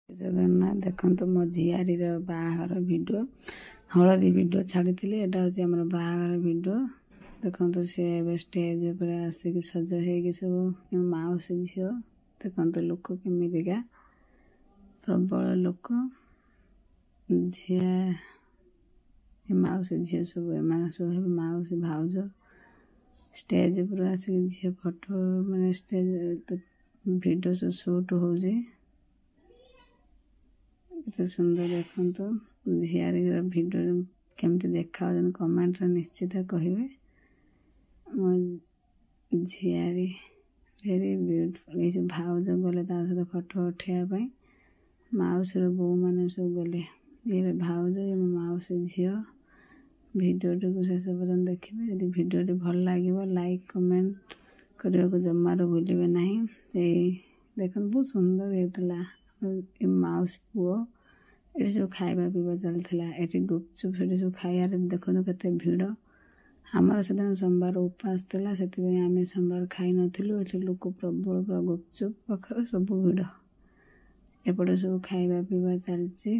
जगन्नाथ देखो मो झियारी बाहागर वीडियो हलदी वीडियो छाड़ी एटा हूँ आम बाहागर वीडियो देखो सी स्टेज पर आसिक सज हो सब मौसी झी देखो लोक केमिका प्रबल लोक झिया मौसी झी सब एम सब मौसी भाउज स्टेज पर आसिक झी फोटो माने स्टेज वीडियो सब शूट हो सुंदर देखो झियारी वीडियो केमती देखा कमेंट निश्चित कहे मो झियारी वेरी ब्यूटीफुल ये भाउज गले सहित फोटो उठाइबा मौसी बो मैंने सब गले ये भाउज ये मो मौसी झी वीडियो को शेष पर्यटन देखिए यदि वीडियो भल लगे लाइक कमेंट करने को जमार भूलिए ना देख बहुत सुंदर होता मौसी पुओ ये सब खाଇବା पीवा चलता ये गुपचुप से सब खाइबार देखो केते भिड़ आमर से सोमवार उपास था से आम सोमवार खाई नुँ ये लोक प्रबल पूरा गुपचुप पाखर सब भिड़ एपटे सब खाଇବା पीवा चलती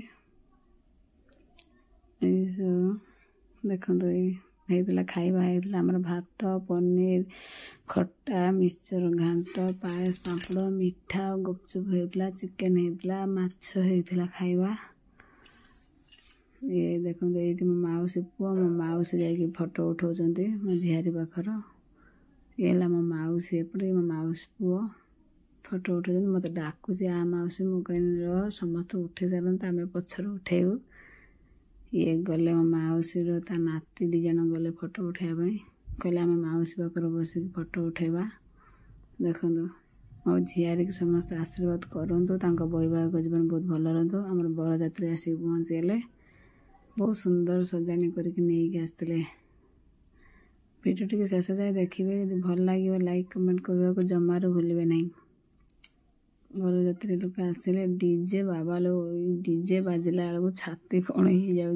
देखो ये खाଇବା आमर भात पनीर खट्टा मिक्सचर घांट पायस पापड़ मिठा गुपचुप होता चिकेन होता माछ होता खाଇବା ये देखो ये मो मौसी पुओ मो मौसी जा फोटो उठाऊँ मो झियारी पाखर ये मो मौसी एपटे मो मौसी पुओ फोटो उठाऊ मत डाकुच आ मौसी मुझे समस्त उठे सारे आम पछर उठेबू ये गले मो मौसी नाती दी जन गले फोटो उठाइबा कहले आम मौसी पाखर बसिक फोटो उठेबा देखो मो झियारी की समस्त आशीर्वाद करूँ वैवाहिक जीवन बहुत भल रहा आम बरजात्री आसिक पहुँचीगले बहुत सुंदर सजाणी करके आसते वीडियो टी शेष जाए देखिए यदि भल लगे लाइक कमेंट करने को जमार भूलिए ना बरजात्री लोक आसिले डीजे बाबा लो डीजे बाजिला बेलू छाती कौन हो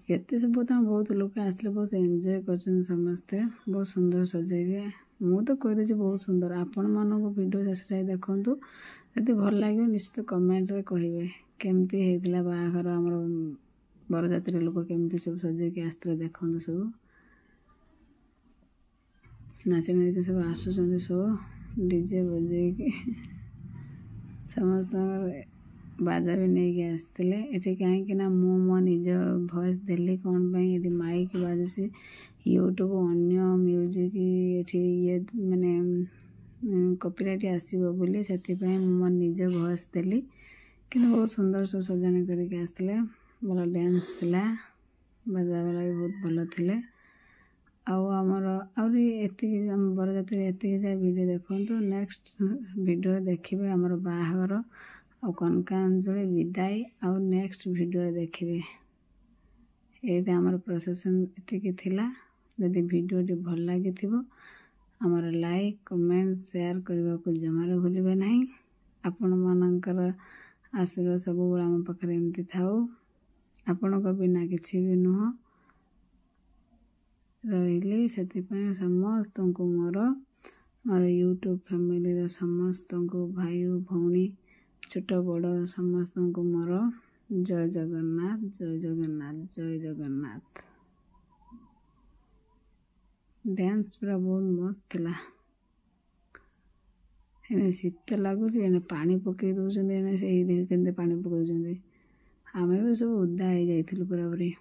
जाते सब बहुत लोग आसले बहुत एंजॉय कर समस्ते बहुत सुंदर सजेगे मु तो कहीदे बहुत सुंदर आपण मानक वीडियो शेष जाए देखूँ यदि भल लगे निश्चित कमेंट रे कहे केमती होता बाहागर आमर बरजात्री लोक केमती सब सजेक आसते देखो सब नाची नाचिक सब आसुँच सब डीजे बजे समस्त बाजा भी नहीं आसते ये कहीं मो निज भॉइस देली कौन ये माइक बाजुसी यूट्यूब अन्य म्यूजिक ये माने कॉपीराइट आसो बोली से मो निज भॉइस देली कि बहुत सुंदर सब सजाणी करके आसते भल डांस थिला बाजा वाला भी बहुत भल थे आमर आती बरजात्री एति जाए वीडियो देखो नेक्स्ट वीडियो देखिए आमर बाहागर और कनकांजलि विदाई आउ नेक्स्ट वीडियो देखिए ये आमर प्रोसेसन एति थिला यदि वीडियो भल लगी आमर लाइक कमेंट शेयर करने को जमार भूलिए ना आपण मानकर आशीर्वाद सब आम पाखे एमती थाऊ आपण को बिना किसी भी नुह रही से समस्त को मोर यूट्यूब फैमिली समस्त को भाई भौणी छोट बड़ समस्त को मोर जय जगन्नाथ जय जगन्नाथ जय जगन्नाथ डांस पूरा बहुत मस्त थी शीत लगुच पानी पकई दौरान से पानी पकड़ आम भी सब उदा हो जाइलु पूरा पूरी।